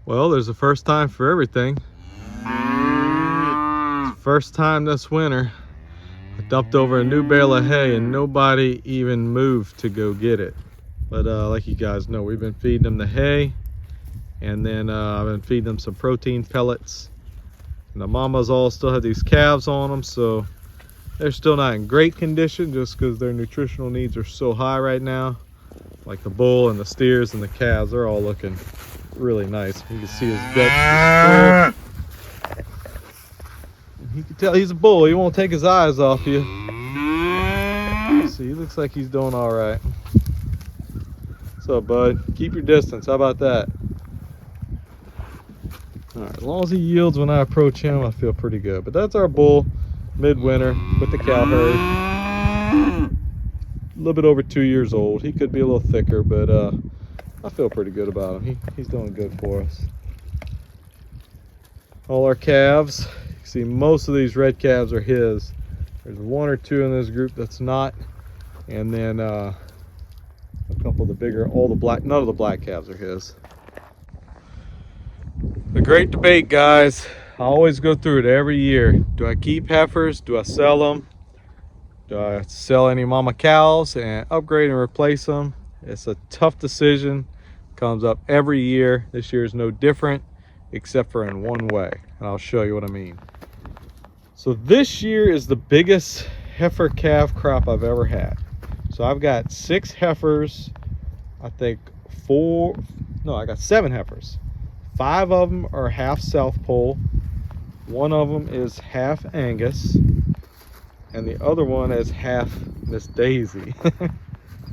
Well, there's a first time for everything. First time this winter, I dumped over a new bale of hay and nobody even moved to go get it. But like you guys know, we've been feeding them the hay, and then I've been feeding them some protein pellets. And the mamas all still have these calves on them, so they're still not in great condition just because their nutritional needs are so high right now. Like the bull and the steers and the calves, they're all looking really nice. You can see his guts. You can tell he's a bull. He won't take his eyes off you. See, he looks like he's doing all right. What's up, bud? Keep your distance. How about that? All right, as long as he yields when I approach him, I feel pretty good. But that's our bull, midwinter, with the cow herd. A little bit over 2 years old. He could be a little thicker, but I feel pretty good about him. He's doing good for us. All our calves. You can see most of these red calves are his. There's one or two in this group that's not. And then a couple of the bigger, none of the black calves are his. The great debate, guys. I always go through it every year. Do I keep heifers? Do I sell them? Do I sell any mama cows and upgrade and replace them? It's a tough decision. Comes up every year. This year is no different, except for in one way, and I'll show you what I mean. So this year is the biggest heifer calf crop I've ever had. So I've got 6 heifers. I think I got 7 heifers. 5 of them are half South Pole. 1 of them is half Angus, and the other one is half Miss Daisy.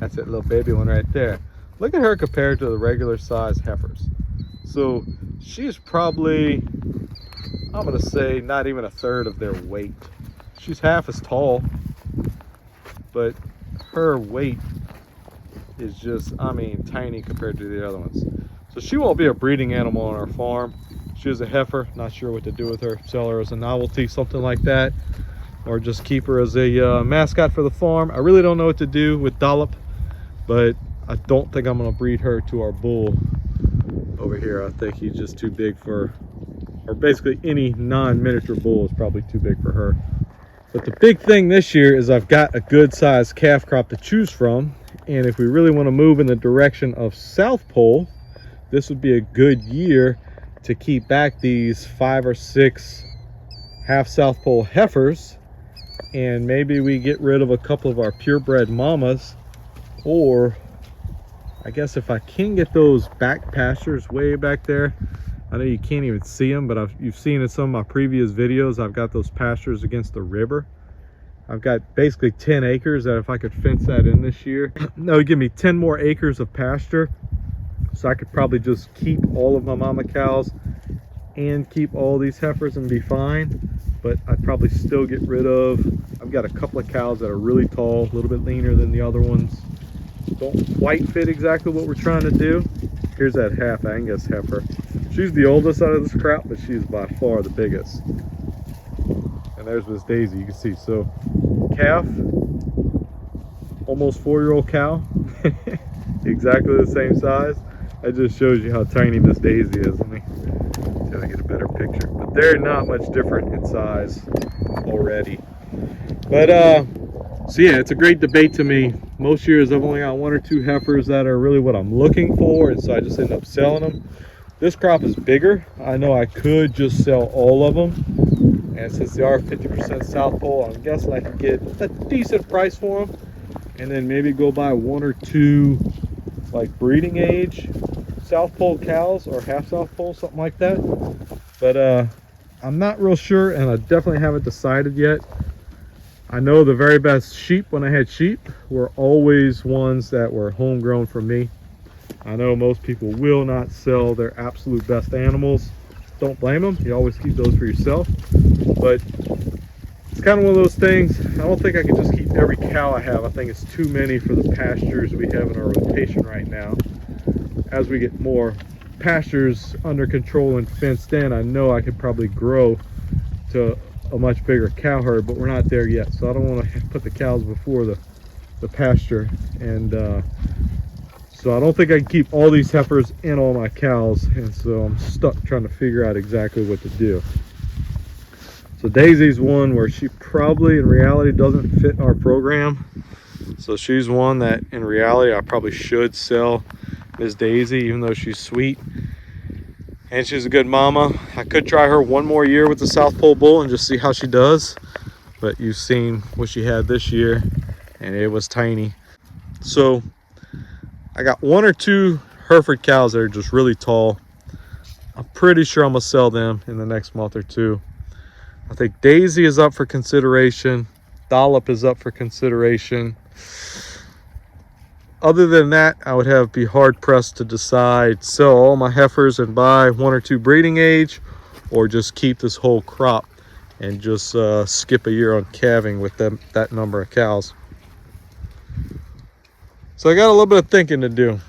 That's that little baby one right there. Look at her compared to the regular size heifers. So she's probably, I'm gonna say, not even a third of their weight. She's half as tall, but her weight is just, I mean, tiny compared to the other ones. So she won't be a breeding animal on our farm. She is a heifer, not sure what to do with her. Sell her as a novelty, something like that, or just keep her as a mascot for the farm. I really don't know what to do with Dollop, but I don't think I'm gonna breed her to our bull over here. I think he's just too big for, or basically any non-miniature bull is probably too big for her. But the big thing this year is I've got a good sized calf crop to choose from. And if we really want to move in the direction of South Pole, this would be a good year to keep back these 5 or 6 half South Pole heifers. And maybe we get rid of a couple of our purebred mamas, or I guess if I can get those back pastures way back there. I know you can't even see them, but you've seen in some of my previous videos, I've got those pastures against the river. I've got basically 10 acres that if I could fence that in this year, that would give me 10 more acres of pasture. So I could probably just keep all of my mama cows and keep all these heifers and be fine. But I'd probably still get rid of, I've got a couple of cows that are really tall, a little bit leaner than the other ones. Don't quite fit exactly what we're trying to do. Here's that half Angus heifer. She's the oldest out of this crop, but she's by far the biggest. And there's Miss Daisy, you can see. So calf, almost 4-year-old cow, exactly the same size. That just shows you how tiny Miss Daisy is. Let me see if I get a better picture. But they're not much different in size already. But so yeah, it's a great debate to me. Most years I've only got 1 or 2 heifers that are really what I'm looking for, and so I just end up selling them. This crop is bigger. I know I could just sell all of them, and since they are 50% South Pole, I'm guessing I could get a decent price for them, and then maybe go buy 1 or 2 like breeding age South Pole cows, or half South Pole, something like that. But I'm not real sure, and I definitely haven't decided yet. I know the very best sheep, when I had sheep, were always ones that were homegrown for me. I know most people will not sell their absolute best animals. Don't blame them. You always keep those for yourself. But it's kind of one of those things. I don't think I can just keep every cow I have. I think it's too many for the pastures we have in our rotation right now. As we get more pastures under control and fenced in, I know I could probably grow to a much bigger cow herd, but we're not there yet. So I don't want to put the cows before the pasture. And So I don't think I can keep all these heifers and all my cows, and so I'm stuck trying to figure out exactly what to do. So Daisy's one where she probably in reality doesn't fit our program. So she's one that in reality I probably should sell Miss Daisy, even though she's sweet and she's a good mama. I could try her one more year with the South Pole Bull and just see how she does. But you've seen what she had this year and it was tiny. So I got one or two Hereford cows that are just really tall. I'm pretty sure I'm gonna sell them in the next month or two. I think Daisy is up for consideration. Dollop is up for consideration. Other than that, I would be hard pressed to decide sell all my heifers and buy one or two breeding age, or just keep this whole crop and just skip a year on calving with that number of cows. So I got a little bit of thinking to do.